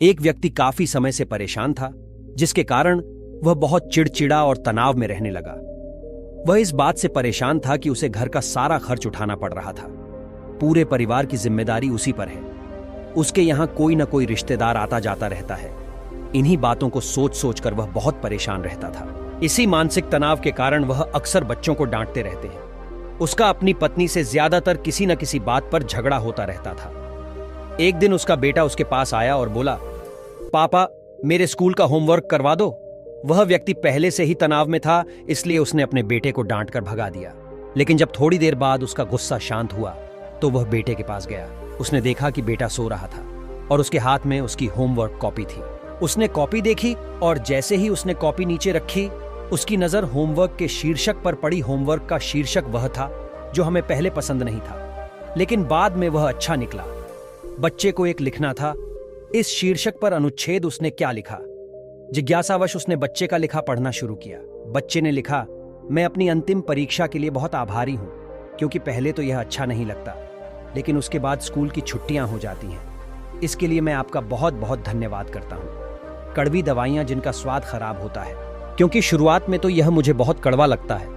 एक व्यक्ति काफी समय से परेशान था, जिसके कारण वह बहुत चिड़चिड़ा और तनाव में रहने लगा। वह इस बात से परेशान था कि उसे घर का सारा खर्च उठाना पड़ रहा था। पूरे परिवार की जिम्मेदारी उसी पर है। उसके यहां कोई न कोई रिश्तेदार आता जाता रहता है। इन्हीं बातों को सोच सोच कर वह बहुत परेशान रहता था। इसी मानसिक तनाव के कारण वह अक्सर बच्चों को डांटते रहते हैं। उसका अपनी पत्नी से ज्यादातर किसी न किसी बात पर झगड़ा होता रहता था। एक दिन उसका बेटा उसके पास आया और बोला, पापा, मेरे स्कूल का होमवर्क करवा दो। वह व्यक्ति पहले से ही तनाव में था, इसलिए उसने अपने बेटे को डांट कर भगा दिया। लेकिन जब थोड़ी देर बाद उसका गुस्सा शांत हुआ तो वह बेटे के पास गया। उसने देखा कि बेटा सो रहा था और उसके हाथ में उसकी होमवर्क कॉपी थी। उसने कॉपी देखी और जैसे ही उसने कॉपी नीचे रखी, उसकी नजर होमवर्क के शीर्षक पर पड़ी। होमवर्क का शीर्षक वह था जो हमें पहले पसंद नहीं था, लेकिन बाद में वह अच्छा निकला। बच्चे को एक लिखना था। इस शीर्षक पर अनुच्छेद उसने क्या लिखा? जिज्ञासावश उसने बच्चे का लिखा पढ़ना शुरू किया। बच्चे ने लिखा, मैं अपनी अंतिम परीक्षा के लिए बहुत आभारी हूं, क्योंकि पहले तो यह अच्छा नहीं लगता, लेकिन उसके बाद स्कूल की छुट्टियां हो जाती हैं। इसके लिए मैं आपका बहुत बहुत धन्यवाद करता हूं। कड़वी दवाइयां जिनका स्वाद खराब होता है, क्योंकि शुरुआत में तो यह मुझे बहुत कड़वा लगता है,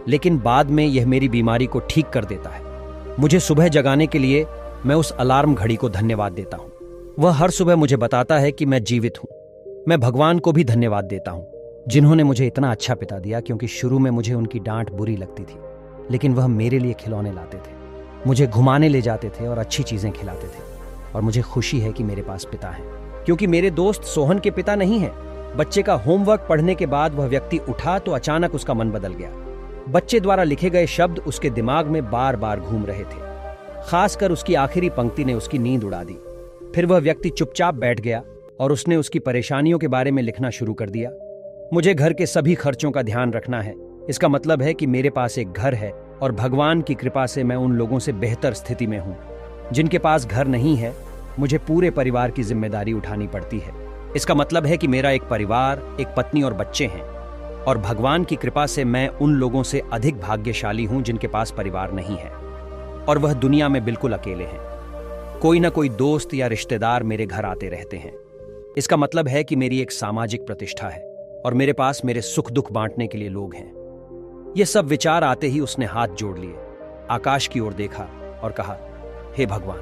लेकिन बाद में यह मेरी बीमारी को ठीक कर देता है। मुझे सुबह जगाने के लिए मैं उस अलार्म घड़ी को धन्यवाद देता हूं। वह हर सुबह मुझे बताता है कि मैं जीवित हूं। मैं भगवान को भी धन्यवाद देता हूं, जिन्होंने मुझे इतना अच्छा पिता दिया, क्योंकि शुरू में मुझे उनकी डांट बुरी लगती थी, लेकिन वह मेरे लिए खिलौने लाते थे, मुझे घुमाने ले जाते थे और अच्छी चीजें खिलाते थे। और मुझे खुशी है कि मेरे पास पिता है, क्योंकि मेरे दोस्त सोहन के पिता नहीं है। बच्चे का होमवर्क पढ़ने के बाद वह व्यक्ति उठा तो अचानक उसका मन बदल गया। बच्चे द्वारा लिखे गए शब्द उसके दिमाग में बार बार घूम रहे थे। खासकर उसकी आखिरी पंक्ति ने उसकी नींद उड़ा दी। फिर वह व्यक्ति चुपचाप बैठ गया और उसने उसकी परेशानियों के बारे में लिखना शुरू कर दिया। मुझे घर के सभी खर्चों का ध्यान रखना है। इसका मतलब है कि मेरे पास एक घर है और भगवान की कृपा से मैं उन लोगों से बेहतर स्थिति में हूं जिनके पास घर नहीं है। मुझे पूरे परिवार की जिम्मेदारी उठानी पड़ती है। इसका मतलब है कि मेरा एक परिवार, एक पत्नी और बच्चे हैं, और भगवान की कृपा से मैं उन लोगों से अधिक भाग्यशाली हूं जिनके पास परिवार नहीं है और वह दुनिया में बिल्कुल अकेले हैं। कोई ना कोई दोस्त या रिश्तेदार मेरे घर आते रहते हैं। इसका मतलब है कि मेरी एक सामाजिक प्रतिष्ठा है और मेरे पास मेरे सुख दुख बांटने के लिए लोग हैं। यह सब विचार आते ही उसने हाथ जोड़ लिए, आकाश की ओर देखा और कहा, हे भगवान,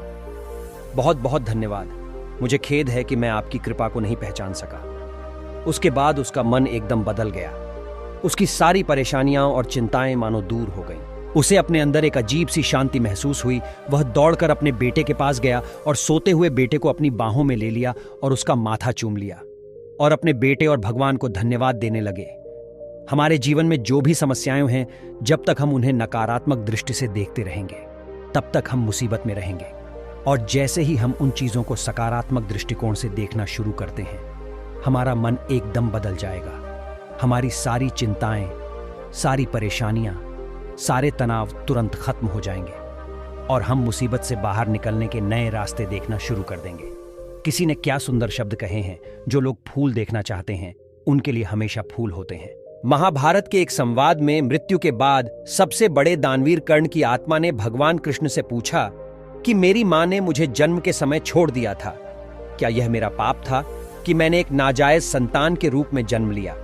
बहुत बहुत धन्यवाद। मुझे खेद है कि मैं आपकी कृपा को नहीं पहचान सका। उसके बाद उसका मन एकदम बदल गया। उसकी सारी परेशानियां और चिंताएं मानो दूर हो गईं। उसे अपने अंदर एक अजीब सी शांति महसूस हुई। वह दौड़कर अपने बेटे के पास गया और सोते हुए बेटे को अपनी बाहों में ले लिया और उसका माथा चूम लिया और अपने बेटे और भगवान को धन्यवाद देने लगे। हमारे जीवन में जो भी समस्याएं हैं, जब तक हम उन्हें नकारात्मक दृष्टि से देखते रहेंगे, तब तक हम मुसीबत में रहेंगे। और जैसे ही हम उन चीजों को सकारात्मक दृष्टिकोण से देखना शुरू करते हैं, हमारा मन एकदम बदल जाएगा। हमारी सारी चिंताएं, सारी परेशानियां, सारे तनाव तुरंत खत्म हो जाएंगे और हम मुसीबत से बाहर निकलने के नए रास्ते देखना शुरू कर देंगे। किसी ने क्या सुंदर शब्द कहे हैं, जो लोग फूल देखना चाहते हैं उनके लिए हमेशा फूल होते हैं। महाभारत के एक संवाद में मृत्यु के बाद सबसे बड़े दानवीर कर्ण की आत्मा ने भगवान कृष्ण से पूछा कि मेरी मां ने मुझे जन्म के समय छोड़ दिया था। क्या यह मेरा पाप था कि मैंने एक नाजायज संतान के रूप में जन्म लिया?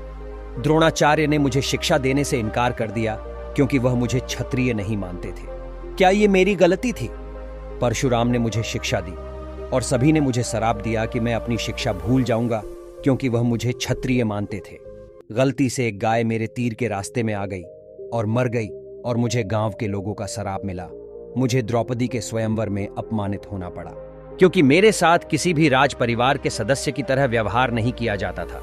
द्रोणाचार्य ने मुझे शिक्षा देने से इनकार कर दिया क्योंकि वह मुझे क्षत्रिय नहीं मानते थे। क्या ये मेरी गलती थी? परशुराम ने मुझे शिक्षा दी और सभी ने मुझे श्राप दिया कि मैं अपनी शिक्षा भूल जाऊंगा क्योंकि वह मुझे क्षत्रिय मानते थे। गलती से एक गाय मेरे तीर के रास्ते में आ गई और मर गई और मुझे गांव के लोगों का श्राप मिला। मुझे द्रौपदी के स्वयंवर में अपमानित होना पड़ा क्योंकि मेरे साथ किसी भी राज परिवार के सदस्य की तरह व्यवहार नहीं किया जाता था।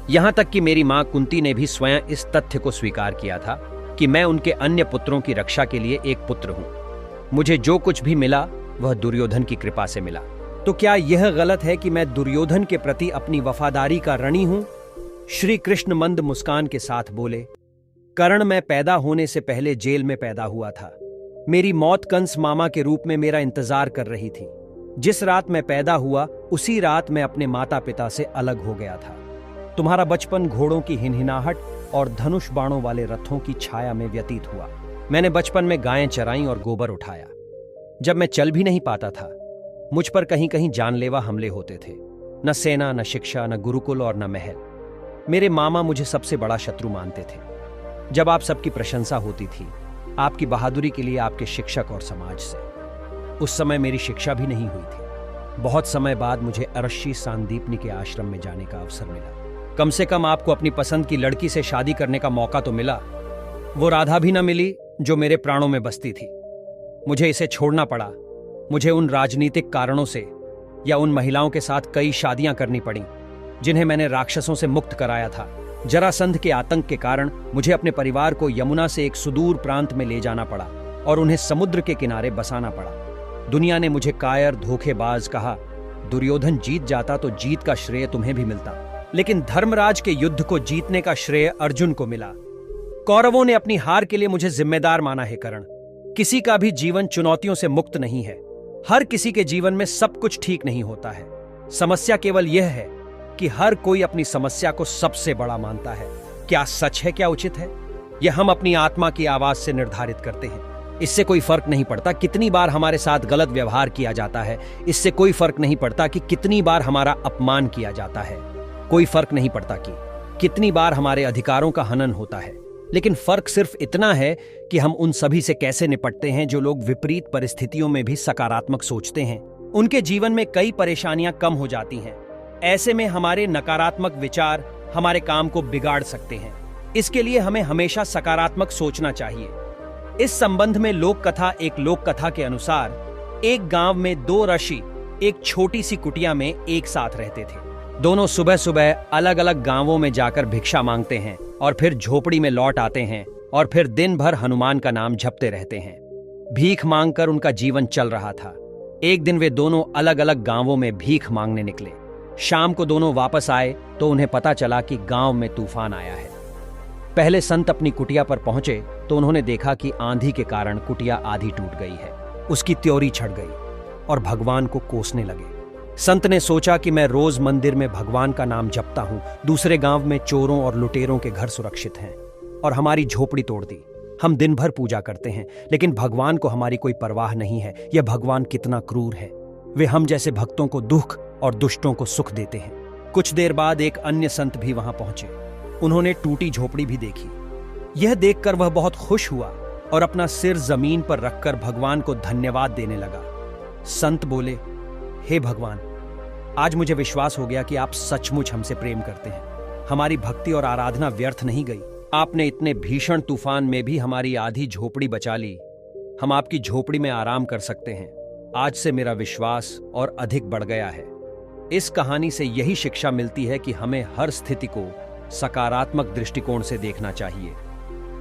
यहां तक कि मेरी मां कुंती ने भी स्वयं इस तथ्य को स्वीकार किया था कि मैं उनके अन्य पुत्रों की रक्षा के लिए एक पुत्र हूं। मुझे जो कुछ भी मिला वह दुर्योधन की कृपा से मिला। तो क्या यह गलत है कि मैं दुर्योधन के प्रति अपनी वफादारी का ऋणी हूं? श्री कृष्ण मंद मुस्कान के साथ बोले, कर्ण, मैं पैदा होने से पहले जेल में पैदा हुआ था। मेरी मौत कंस मामा के रूप में मेरा इंतजार कर रही थी। जिस रात मैं पैदा हुआ उसी रात मैं अपने माता पिता से अलग हो गया था। तुम्हारा बचपन घोड़ों की हिनहिनाहट और धनुष बाणों वाले रथों की छाया में व्यतीत हुआ। मैंने बचपन में गायें चराई और गोबर उठाया। जब मैं चल भी नहीं पाता था, मुझ पर कहीं कहीं जानलेवा हमले होते थे। न सेना, न शिक्षा, न गुरुकुल और न महल। मेरे मामा मुझे सबसे बड़ा शत्रु मानते थे। जब आप सबकी प्रशंसा होती थी आपकी बहादुरी के लिए आपके शिक्षक और समाज से। उस समय मेरी शिक्षा भी नहीं हुई थी। बहुत समय बाद मुझे अरश्शी सांदीपनी के आश्रम में जाने का अवसर मिला। कम से कम आपको अपनी पसंद की लड़की से शादी करने का मौका तो मिला। वो राधा भी ना मिली जो मेरे प्राणों में बसती थी। मुझे इसे छोड़ना पड़ा। मुझे उन राजनीतिक कारणों से या उन महिलाओं के साथ कई शादियां करनी पड़ी जिन्हें मैंने राक्षसों से मुक्त कराया था। जरासंध के आतंक के कारण मुझे अपने परिवार को यमुना से एक सुदूर प्रांत में ले जाना पड़ा और उन्हें समुद्र के किनारे बसाना पड़ा। दुनिया ने मुझे कायर, धोखेबाज कहा। दुर्योधन जीत जाता तो जीत का श्रेय तुम्हें भी मिलता, लेकिन धर्मराज के युद्ध को जीतने का श्रेय अर्जुन को मिला। कौरवों ने अपनी हार के लिए मुझे जिम्मेदार माना है। कर्ण, किसी का भी जीवन चुनौतियों से मुक्त नहीं है। हर किसी के जीवन में सब कुछ ठीक नहीं होता है। समस्या केवल यह है कि हर कोई अपनी समस्या को सबसे बड़ा मानता है। क्या सच है, क्या उचित है, यह हम अपनी आत्मा की आवाज से निर्धारित करते हैं। इससे कोई फर्क नहीं पड़ता कितनी बार हमारे साथ गलत व्यवहार किया जाता है। इससे कोई फर्क नहीं पड़ता कि कितनी बार हमारा अपमान किया जाता है। कोई फर्क नहीं पड़ता कि कितनी बार हमारे अधिकारों का हनन होता है। लेकिन फर्क सिर्फ इतना है कि हम उन सभी से कैसे निपटते हैं जो लोग विपरीत परिस्थितियों में भी सकारात्मक सोचते हैं। उनके जीवन में कई परेशानियां कम हो जाती हैं। ऐसे में हमारे नकारात्मक विचार हमारे काम को बिगाड़ सकते हैं। इसके लिए हमें हमेशा सकारात्मक सोचना चाहिए। इस संबंध में लोक कथा के अनुसार एक गांव में दो ऋषि एक छोटी सी कुटिया में एक साथ रहते थे। दोनों सुबह सुबह अलग अलग गांवों में जाकर भिक्षा मांगते हैं और फिर झोपड़ी में लौट आते हैं और फिर दिन भर हनुमान का नाम जपते रहते हैं। भीख मांगकर उनका जीवन चल रहा था। एक दिन वे दोनों अलग अलग गांवों में भीख मांगने निकले। शाम को दोनों वापस आए तो उन्हें पता चला कि गांव में तूफान आया है। पहले संत अपनी कुटिया पर पहुंचे तो उन्होंने देखा कि आंधी के कारण कुटिया आधी टूट गई है। उसकी त्योरी छड़ गई और भगवान को कोसने लगे। संत ने सोचा कि मैं रोज मंदिर में भगवान का नाम जपता हूं, दूसरे गांव में चोरों और लुटेरों के घर सुरक्षित हैं और हमारी झोपड़ी तोड़ दी। हम दिन भर पूजा करते हैं लेकिन भगवान को हमारी कोई परवाह नहीं है। यह भगवान कितना क्रूर है। वे हम जैसे भक्तों को दुख और दुष्टों को सुख देते हैं। कुछ देर बाद एक अन्य संत भी वहां पहुंचे। उन्होंने टूटी झोपड़ी भी देखी। यह देखकर वह बहुत खुश हुआ और अपना सिर जमीन पर रखकर भगवान को धन्यवाद देने लगा। संत बोले, हे भगवान, आज मुझे विश्वास हो गया कि आप सचमुच हमसे प्रेम करते हैं। हमारी भक्ति और आराधना व्यर्थ नहीं गई। आपने इतने भीषण तूफान में भी हमारी आधी झोपड़ी बचा ली। हम आपकी झोपड़ी में आराम कर सकते हैं। आज से मेरा विश्वास और अधिक बढ़ गया है। इस कहानी से यही शिक्षा मिलती है कि हमें हर स्थिति को सकारात्मक दृष्टिकोण से देखना चाहिए।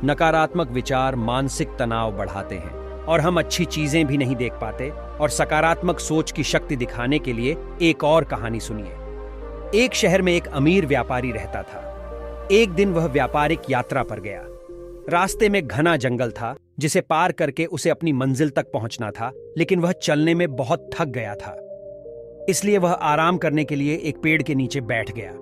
नकारात्मक विचार मानसिक तनाव बढ़ाते हैं और हम अच्छी चीजें भी नहीं देख पाते। और सकारात्मक सोच की शक्ति दिखाने के लिए एक और कहानी सुनिए। एक शहर में एक अमीर व्यापारी रहता था। एक दिन वह व्यापारिक यात्रा पर गया। रास्ते में घना जंगल था जिसे पार करके उसे अपनी मंजिल तक पहुंचना था, लेकिन वह चलने में बहुत थक गया था। इसलिए वह आराम करने के लिए एक पेड़ के नीचे बैठ गया।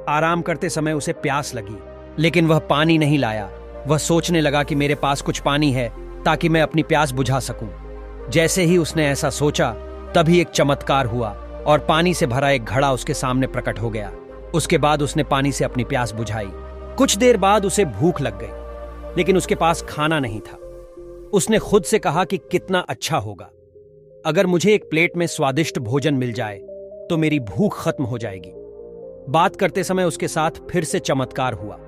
आराम करते समय उसे प्यास लगी, लेकिन वह पानी नहीं लाया। वह सोचने लगा कि मेरे पास कुछ पानी है ताकि मैं अपनी प्यास बुझा सकूं। जैसे ही उसने ऐसा सोचा तभी एक चमत्कार हुआ और पानी से भरा एक घड़ा उसके सामने प्रकट हो गया। उसके बाद उसने पानी से अपनी प्यास बुझाई। कुछ देर बाद उसे भूख लग गई, लेकिन उसके पास खाना नहीं था। उसने खुद से कहा कि कितना अच्छा होगा अगर मुझे एक प्लेट में स्वादिष्ट भोजन मिल जाए तो मेरी भूख खत्म हो जाएगी। बात करते समय उसके साथ फिर से चमत्कार हुआ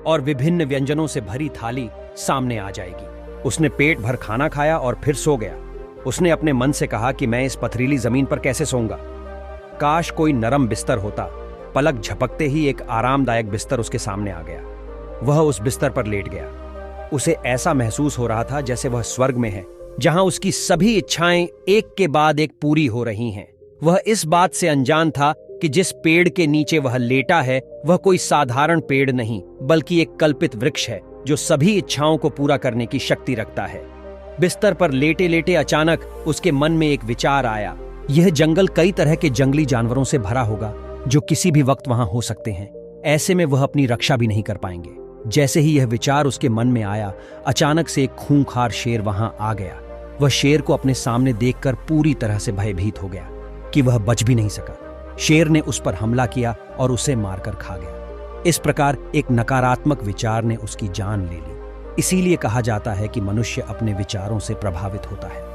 और विभिन्न व्यंजनों से भरी थाली सामने आ जाएगी। उसने पेट भर खाना खाया और फिर सो गया। उसने अपने मन से कहा कि मैं इस पथरीली जमीन पर कैसे सोऊंगा। काश कोई नरम बिस्तर होता। पलक झपकते ही एक आरामदायक बिस्तर उसके सामने आ गया। वह उस बिस्तर पर लेट गया। उसे ऐसा महसूस हो रहा था जैसे वह स्वर्ग में है, जहां उसकी सभी इच्छाएं एक के बाद एक पूरी हो रही हैं। वह इस बात से अनजान था कि जिस पेड़ के नीचे वह लेटा है वह कोई साधारण पेड़ नहीं, बल्कि एक कल्पित वृक्ष है जो सभी इच्छाओं को पूरा करने की शक्ति रखता है। बिस्तर पर लेटे लेटे अचानक उसके मन में एक विचार आया। यह जंगल कई तरह के जंगली जानवरों से भरा होगा जो किसी भी वक्त वहां हो सकते हैं। ऐसे में वह अपनी रक्षा भी नहीं कर पाएंगे। जैसे ही यह विचार उसके मन में आया, अचानक से एक खूंखार शेर वहां आ गया। वह शेर को अपने सामने देखकर पूरी तरह से भयभीत हो गया कि वह बच भी नहीं सका। शेर ने उस पर हमला किया और उसे मारकर खा गया। इस प्रकार एक नकारात्मक विचार ने उसकी जान ले ली। इसीलिए कहा जाता है कि मनुष्य अपने विचारों से प्रभावित होता है।